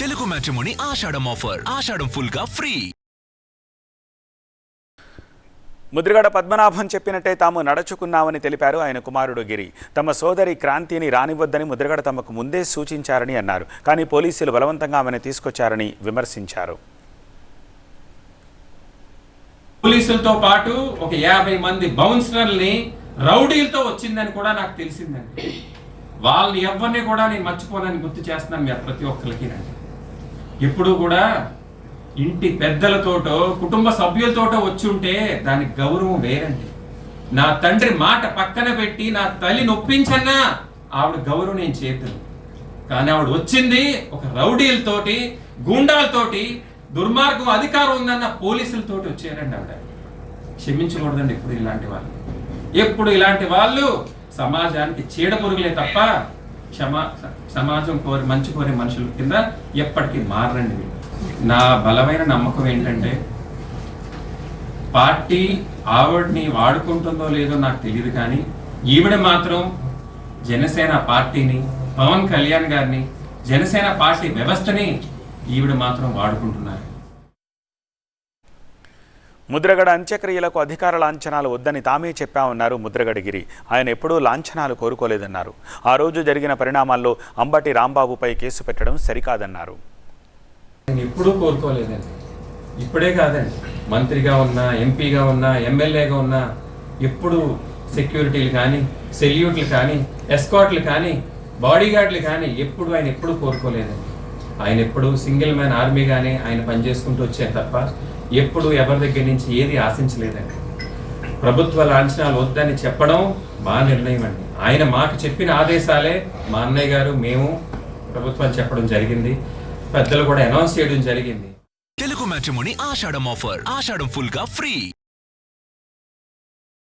Telugu matrimony ఆషాఢం offer. ఆషాఢం full గా free. Mudragada Padmanabham చెప్పినట్టే తాము నడుచుకున్నామని తెలిపారు ఆయన కుమారుడు గిరి. తమ సోదరి క్రాంతిని రానివ్వద్దని ముద్రగడ తమకు ముందే సూచించారని అన్నారు. కానీ పోలీసులు బలవంతంగా ఆమెను తీసుకొచ్చారని విమర్శించారు. పోలీసులతో పాటు ఒక 50 మంది బౌన్సర్లని రౌడీలతో వచ్చిందని కూడా నాకు తెలిసిందండి. వాళ్ళని ఎవరిని కూడా నేను మర్చిపోనని గుర్తు చేస్తున్నాను మీరు ప్రతి ఒక్కరికి. ఎప్పుడు కూడా ఇంటి పెద్దలతోటో కుటుంబ సభ్యులతోటో వచ్చి ఉంటే దానికి గౌరవం వేరండి. నా తండ్రి మాట పక్కన పెట్టి నా తల్లి నొప్పించన్నా ఆవిడ గౌరవం నేను చేతులు. కానీ ఆవిడ వచ్చింది ఒక రౌడీలతోటి, గూండాలతోటి, దుర్మార్గం అధికారం ఉందన్న పోలీసులతోటి వచ్చారండి. ఆవిడ క్షమించకూడదండి ఎప్పుడు ఇలాంటి వాళ్ళు సమాజానికి చీడపురుగులే తప్ప సమాజం మంచి కోరే మనుషుల కింద ఎప్పటికీ మారండి. నా బలమైన నమ్మకం ఏంటంటే పార్టీ ఆవిడ్ని వాడుకుంటుందో లేదో నాకు తెలియదు, కానీ ఈవిడ మాత్రం జనసేన పార్టీని, పవన్ కళ్యాణ్ గారిని, జనసేన పార్టీ వ్యవస్థని ఈవిడ మాత్రం వాడుకుంటున్నారు. ముద్రగడ అంత్యక్రియలకు అధికార లాంఛనాలు వద్దని తామే చెప్పామన్నారు ముద్రగడ గిరి. ఆయన ఎప్పుడూ లాంఛనాలు కోరుకోలేదన్నారు. ఆ రోజు జరిగిన పరిణామాల్లో అంబటి రాంబాబుపై కేసు పెట్టడం సరికాదన్నారు. నేను ఎప్పుడూ కోరుకోలేదండి. ఇప్పుడే కాదండి, మంత్రిగా ఉన్నా, ఎంపీగా ఉన్నా, ఎమ్మెల్యేగా ఉన్నా ఎప్పుడు సెక్యూరిటీలు కానీ, సెల్యూట్లు కానీ, ఎస్కాట్లు కానీ, బాడీగార్డులు కానీ ఆయన ఎప్పుడు కోరుకోలేదండి. ఆయన ఎప్పుడు సింగిల్ మ్యాన్ ఆర్మీగానే ఆయన పనిచేసుకుంటూ వచ్చారు తప్ప ఎప్పుడు ఎవరి దగ్గర నుంచి ఏది ఆశించలేదండి. ప్రభుత్వ లాంఛనాలు వద్దని చెప్పడం మా నిర్ణయం అండి. ఆయన మాకు చెప్పిన ఆదేశాలే మా అన్నయ్య గారు, మేము ప్రభుత్వాలు చెప్పడం జరిగింది. పెద్దలు కూడా అనౌన్స్ చేయడం జరిగింది. తెలుగు మ్యాట్రిమోనీ ఆషాఢం ఆఫర్. ఆషాఢం ఫుల్ గా ఫ్రీ.